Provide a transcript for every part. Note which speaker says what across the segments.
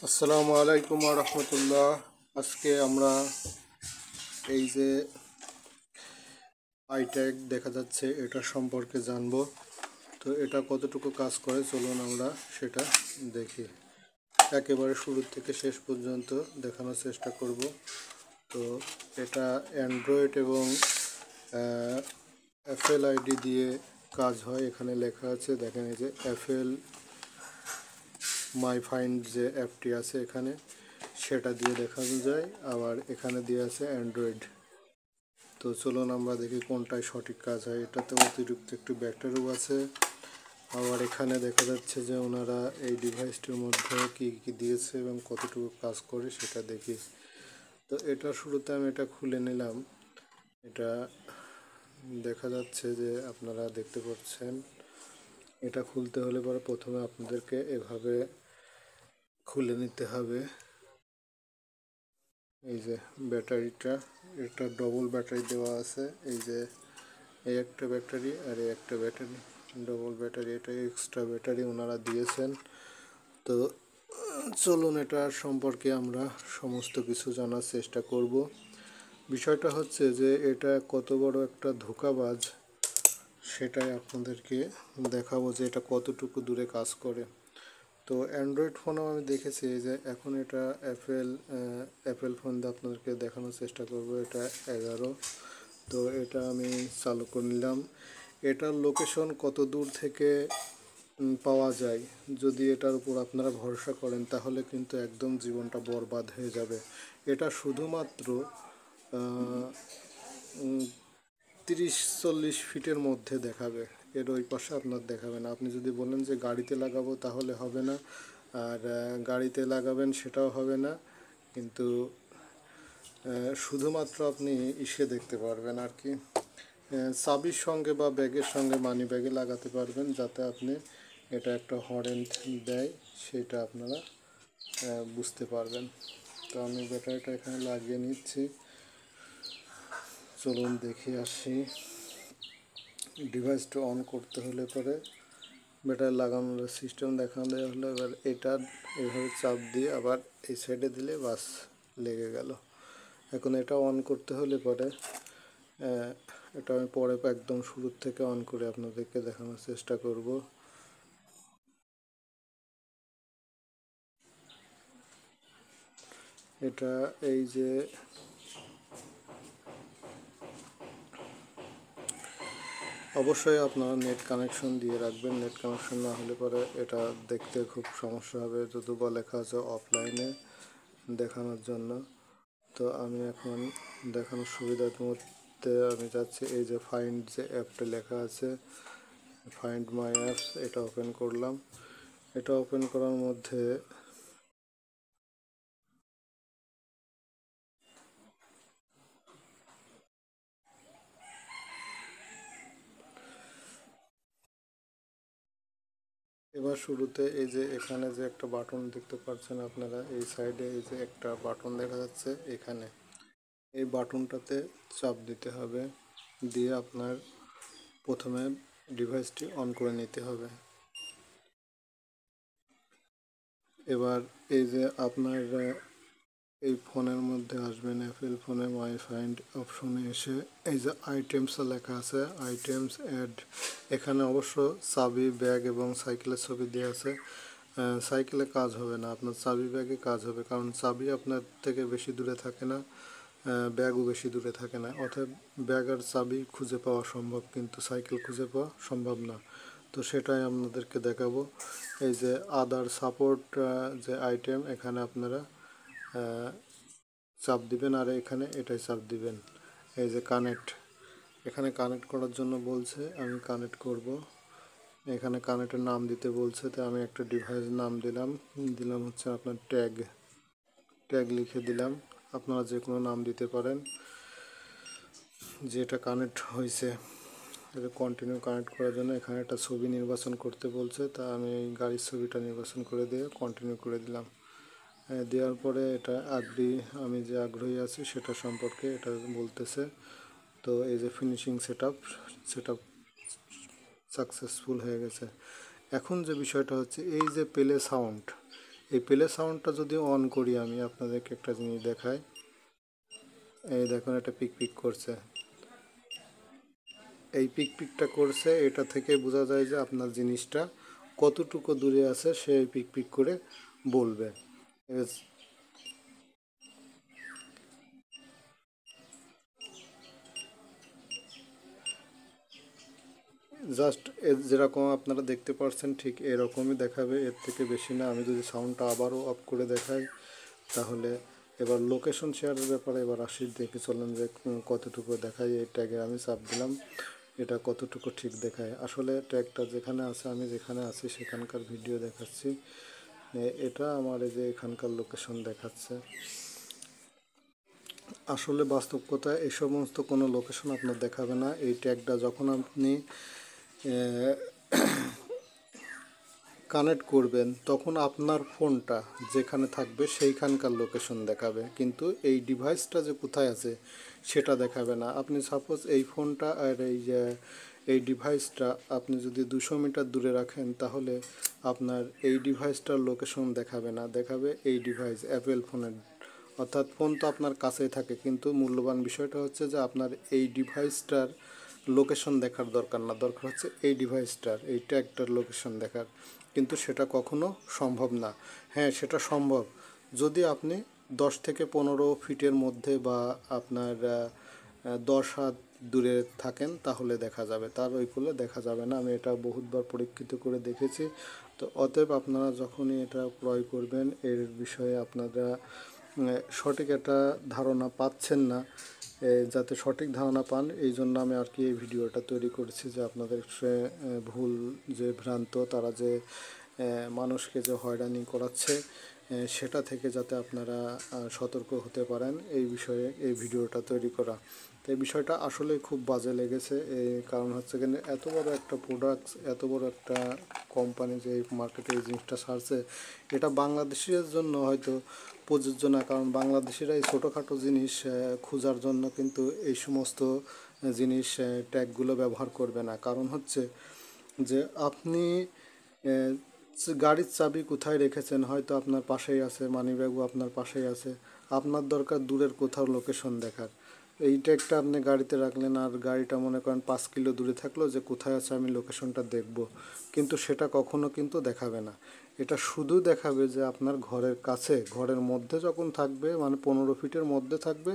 Speaker 1: আসসালামু আলাইকুম ওয়া রাহমাতুল্লাহ। আজকে আমরা এই যে আইট্যাগ দেখা যাচ্ছে এটা সম্পর্কে জানবো। তো এটা কতটুকু কাজ করে চলুন আমরা সেটা দেখি। একেবারে শুরু থেকে শেষ পর্যন্ত দেখানোর চেষ্টা করব। তো এটা অ্যান্ড্রয়েড এবং অ্যাপেল আইডি দিয়ে কাজ হয়। এখানে লেখা আছে, দেখেন এই যে অ্যাপেল মাই ফাইন্ড যে অ্যাপটি আছে এখানে, সেটা দিয়ে দেখানো যায়। আবার এখানে দিয়ে আছে অ্যান্ড্রয়েড। তো চলুন আমরা দেখি কোনটায় সঠিক কাজ হয়। এটাতে অতিরিক্ত একটু ব্যাটারিও আছে। আবার এখানে দেখা যাচ্ছে যে ওনারা এই ডিভাইসটির মধ্যে কি কি দিয়েছে এবং কতটুকু কাজ করে সেটা দেখি। তো এটা শুরুতে আমি এটা খুলে নিলাম। এটা দেখা যাচ্ছে যে আপনারা দেখতে পাচ্ছেন, এটা খুলতে হলে পরে প্রথমে আপনাদেরকে এভাবে খুলে নিতে হবে। এই যে ব্যাটারিটা, এটা ডবল ব্যাটারি দেওয়া আছে। এই যে এই একটা ব্যাটারি আর এই একটা ব্যাটারি, ডবল ব্যাটারি, এটা এক্সট্রা ব্যাটারি ওনারা দিয়েছেন। তো চলুন এটা সম্পর্কে আমরা সমস্ত কিছু জানার চেষ্টা করব। বিষয়টা হচ্ছে যে এটা কত বড় একটা ধোঁকাবাজ সেটাই আপনাদেরকে দেখাবো যে এটা কতটুকু দূরে কাজ করে। তো অ্যান্ড্রয়েড ফোনেও আমি দেখেছি যে এখন এটা অ্যাপেল ফোন দিয়ে আপনাদেরকে দেখানোর চেষ্টা করব। এটা 11। তো এটা আমি চালু করে নিলাম। এটার লোকেশন কত দূর থেকে পাওয়া যায়, যদি এটার উপর আপনারা ভরসা করেন তাহলে কিন্তু একদম জীবনটা বরবাদ হয়ে যাবে। এটা শুধুমাত্র 30-40 ফিটের মধ্যে দেখাবে, এর ওই পাশে আপনার দেখাবে না। আপনি যদি বলেন যে গাড়িতে লাগাবো তাহলে হবে না, আর গাড়িতে লাগাবেন সেটাও হবে না। কিন্তু শুধুমাত্র আপনি ইসে দেখতে পারবেন আর কি, চাবির সঙ্গে বা ব্যাগের সঙ্গে, মানি ব্যাগে লাগাতে পারবেন, যাতে আপনি এটা একটা হর্ন দেয় সেটা আপনারা বুঝতে পারবেন। তো আমি ব্যাটারিটা এখানে লাগিয়ে নিচ্ছি। চলুন দেখে আসি। ডিভাইসটা অন করতে হলে পরে ব্যাটারি লাগানোর সিস্টেম দেখানো হলে এবার এটা এইভাবে চাপ দিয়ে আবার এই সাইডে দিলে বাস লেগে গেল। এখন এটা অন করতে হলে পরে এটা আমি পরে একদম শুরুর থেকে অন করে আপনাদেরকে দেখানোর চেষ্টা করব। এটা এই যে অবশ্যই আপনারা নেট কানেকশন দিয়ে রাখবেন। নেট কানেকশন না হলে পরে এটা দেখতে খুব সমস্যা হবে, যদিও লেখা আছে অফলাইনে দেখানোর জন্য। তো আমি এখন দেখানোর সুবিধার মধ্যে আমি যাচ্ছি, এই যে ফাইন্ড যে অ্যাপটা লেখা আছে, ফাইন্ড মাই অ্যাপস, এটা ওপেন করলাম। এটা ওপেন করার মধ্যে এবার শুরুতে এই যে এখানে যে একটা বাটন দেখতে পাচ্ছেন আপনারা, এই সাইডে এই যে একটা বাটন দেখা যাচ্ছে, এখানে এই বাটনটাতে চাপ দিতে হবে। দিয়ে আপনার প্রথমে ডিভাইসটি অন করে নিতে হবে। এবার এই যে আপনার এই ফোনের মধ্যে আসবেন, অ্যাপেল ফোনে মাই ফাইন্ড অপশনে এসে এই যে আইটেমস লেখা আছে, আইটেমস অ্যাড, এখানে অবশ্য চাবি, ব্যাগ এবং সাইকেলের ছবি দেওয়া আছে। সাইকেলে কাজ হবে না, আপনার চাবি ব্যাগে কাজ হবে, কারণ চাবি আপনার থেকে বেশি দূরে থাকে না, ব্যাগও বেশি দূরে থাকে না। অর্থাৎ ব্যাগ আর চাবি খুঁজে পাওয়া সম্ভব, কিন্তু সাইকেল খুঁজে পাওয়া সম্ভব না। তো সেটাই আপনাদেরকে দেখাবো। এই যে আদার সাপোর্ট যে আইটেম, এখানে আপনারা চাপ দিবেন আর এখানে এটাই চাপ দিবেন। এই যে কানেক্ট, এখানে কানেক্ট করার জন্য বলছে, আমি কানেক্ট করব। এখানে কানেক্টের নাম দিতে বলছে, তো আমি একটা ডিভাইস নাম দিলাম হচ্ছে আপনার ট্যাগ লিখে দিলাম। আপনারা যে কোনো নাম দিতে পারেন। যেটা কানেক্ট হয়েছে এটা কন্টিনিউ কানেক্ট করার জন্য এখানে একটা ছবি নির্বাচন করতে বলছে, তা আমি এই গাড়ির ছবিটা নির্বাচন করে দিয়ে কন্টিনিউ করে দিলাম। দেওয়ার পরে এটা আমি যে আগ্রহী আছি সেটা সম্পর্কে এটা বলতেছে। তো এই যে ফিনিশিং সেটআপ সাকসেসফুল হয়ে গেছে। এখন যে বিষয়টা হচ্ছে, এই যে প্লে সাউন্ড, এই প্লে সাউন্ডটা যদি অন করি আমি আপনাদেরকে একটা জিনিস দেখাই। এই দেখুন এটা পিক পিক করছে, এই পিক পিকটা করছে, এটা থেকে বোঝা যায় যে আপনার জিনিসটা কতটুকু দূরে আছে সে পিক পিক করে বলবে। জাস্ট যেরকম আপনারা দেখতে পাচ্ছেন ঠিক এরকমই দেখাবে, এর থেকে বেশি না। আমি যদি সাউন্ডটা আবারও অফ করে দেখাই তাহলে এবার লোকেশন শেয়ারের ব্যাপারে এবার আসি, দেখে চলেন যে কতটুকু দেখায়। এই ট্যাগে আমি চাপ দিলাম, এটা কতটুকু ঠিক দেখায়। আসলে ট্যাগটা যেখানে আছে, আমি যেখানে আছি সেখানকার ভিডিও দেখাচ্ছি, এটা আমার এই যে এখানকার লোকেশন দেখাচ্ছে। আসলে বাস্তব কথা এই সমস্ত কোনো লোকেশন আপনার দেখাবে না। এই ট্যাগটা যখন আপনি কানেক্ট করবেন তখন আপনার ফোনটা যেখানে থাকবে সেইখানকার লোকেশন দেখাবে, কিন্তু এই ডিভাইসটা যে কোথায় আছে সেটা দেখাবে না। আপনি সাপোজ এই ফোনটা আর এই ডিভাইসটা আপনি যদি 200 মিটার দূরে রাখেন তাহলে আপনার এই ডিভাইসটার লোকেশন দেখাবে না, দেখাবে এই ডিভাইস অ্যাপেল ফোনের। অর্থাৎ ফোন তো আপনার কাছেই থাকে, কিন্তু মূল্যবান বিষয়টা হচ্ছে যে আপনার এই ডিভাইসটার লোকেশন দেখার দরকার না, দরকার হচ্ছে এই ডিভাইসটার, এই ট্যাগটার লোকেশন দেখার। কিন্তু সেটা কখনো সম্ভব না। হ্যাঁ, সেটা সম্ভব যদি আপনি 10 থেকে 15 ফিটের মধ্যে বা আপনার 10 হাত দূরে থাকেন তাহলে দেখা যাবে, তার ওই করলে দেখা যাবে না। আমি এটা বহুতবার পরীক্ষিত করে দেখেছি। তো অতএব আপনারা যখনই এটা ক্রয় করবেন এর বিষয়ে আপনারা সঠিক একটা ধারণা পাচ্ছেন না, যাতে সঠিক ধারণা পান এই জন্য আমি আর কি এই ভিডিওটা তৈরি করেছি, যে আপনাদের ভুল যে ভ্রান্ত তারা যে মানুষকে যে হয়রানি করাচ্ছে সেটা থেকে যাতে আপনারা সতর্ক হতে পারেন এই বিষয়ে এই ভিডিওটা তৈরি করা। তো এই বিষয়টা আসলে খুব বাজে লেগেছে, এই কারণ হচ্ছে কিন্তু এত বড় একটা প্রোডাক্ট, এত বড় একটা কোম্পানি যে মার্কেটে এই জিনিসটা ছাড়ছে, এটা বাংলাদেশের জন্য হয়তো প্রযোজ্য না। কারণ বাংলাদেশিরা এই ছোটোখাটো জিনিস খোঁজার জন্য কিন্তু এই সমস্ত জিনিস ট্যাগগুলো ব্যবহার করবে না। কারণ হচ্ছে যে আপনি গাড়ির চাবি কোথায় রেখেছেন, হয়তো আপনার পাশেই আছে, মানিব্যাগও আপনার পাশেই আছে, আপনার দরকার দূরের কোথাও লোকেশন দেখার। এই ট্যাগটা আপনি গাড়িতে রাখলেন আর গাড়িটা মনে করেন 5 কিলো দূরে থাকলো, যে কোথায় আছে আমি লোকেশনটা দেখব, কিন্তু সেটা কখনো কিন্তু দেখাবে না। এটা শুধু দেখাবে যে আপনার ঘরের কাছে, ঘরের মধ্যে যখন থাকবে, মানে 15 ফিটের মধ্যে থাকবে,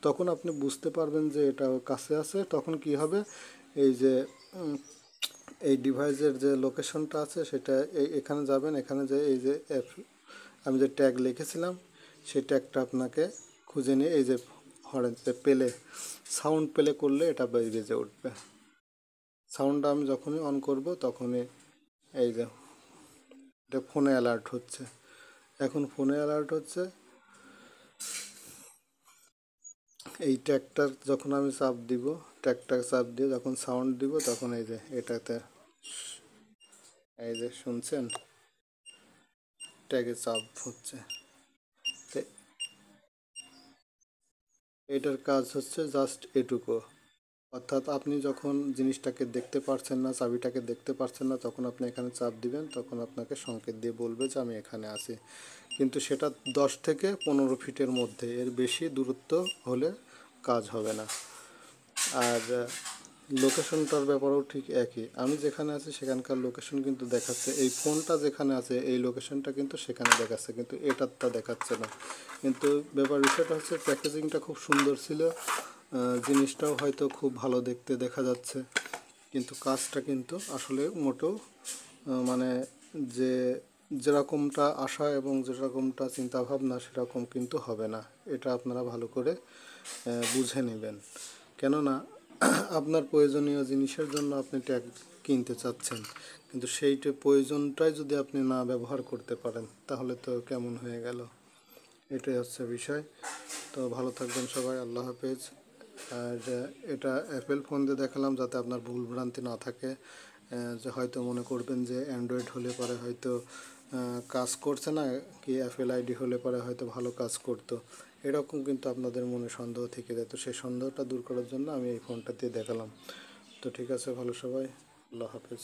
Speaker 1: তখন আপনি বুঝতে পারবেন যে এটা কাছে আছে। তখন কি হবে, এই যে এই ডিভাইসের যে লোকেশনটা আছে সেটা এখানে যাবেন, এখানে যে এই যে আমি যে ট্যাগ লিখেছিলাম সেই ট্যাগটা আপনাকে খুঁজে নিয়ে এই যে হরেন যে পেলে সাউন্ড প্লে করলে এটা বেজে উঠবে। সাউন্ডটা আমি যখনই অন করব তখনই এই যে এটা ফোনে অ্যালার্ট হচ্ছে, এখন ফোনে অ্যালার্ট হচ্ছে। এই ট্যাগটার যখন আমি চাপ দিব, ট্যাগটা চাপ দিয়ে যখন সাউন্ড দিব তখন এই যে এটাতে এই যে শুনছেন ট্যাগে চাপ হচ্ছে। তো এটার কাজ হচ্ছে জাস্ট এটুকু। অর্থাৎ আপনি যখন জিনিসটাকে দেখতে পারছেন না, চাবিটাকে দেখতে পারছেন না, তখন আপনি এখানে চাপ দিবেন, তখন আপনাকে সংকেত দিয়ে বলবে যে আমি এখানে আছি। কিন্তু সেটা 10 থেকে 15 ফিটের মধ্যে, এর বেশি দূরত্ব হলে কাজ হবে না। আর লোকেশনটার ব্যাপারেও ঠিক একই, আমি যেখানে আছি সেখানকার লোকেশন কিন্তু দেখাচ্ছে, এই ফোনটা যেখানে আছে এই লোকেশনটা কিন্তু সেখানে দেখাচ্ছে, কিন্তু এটারটা দেখাচ্ছে না। কিন্তু ব্যাপার বিষয়টা হচ্ছে প্যাকেজিংটা খুব সুন্দর ছিল, জিনিসটাও হয়তো খুব ভালো দেখতে দেখা যাচ্ছে, কিন্তু কাজটা কিন্তু আসলে মোটেও মানে যে যেরকমটা আশা এবং যেরকমটা চিন্তাভাবনা সেরকম কিন্তু হবে না। এটা আপনারা ভালো করে বুঝে নেবেন। কেননা আপনার প্রয়োজনীয় জিনিসের জন্য আপনি ট্যাগ কিনতে চাচ্ছেন, কিন্তু সেইটা প্রয়োজনটাই যদি আপনি না ব্যবহার করতে পারেন তাহলে তো কেমন হয়ে গেল। এটাই হচ্ছে বিষয়। তো ভালো থাকবেন সবাই, আল্লাহ হাফেজ। আর এটা অ্যাপেল ফোন দিয়ে দেখালাম যাতে আপনার ভুল ভ্রান্তি না থাকে, যে হয়তো মনে করবেন যে অ্যান্ড্রয়েড হলে পরে হয়তো কাজ করছে না, কি অ্যাপেল আইডি হলে পরে হয়তো ভালো কাজ করতো, এরকম কিন্তু আপনাদের মনে সন্দেহ থেকে যায়। তো সেই সন্দেহটা দূর করার জন্য আমি এই ফোনটা দিয়ে দেখালাম। তো ঠিক আছে, ভালো সবাই, আল্লাহ হাফেজ।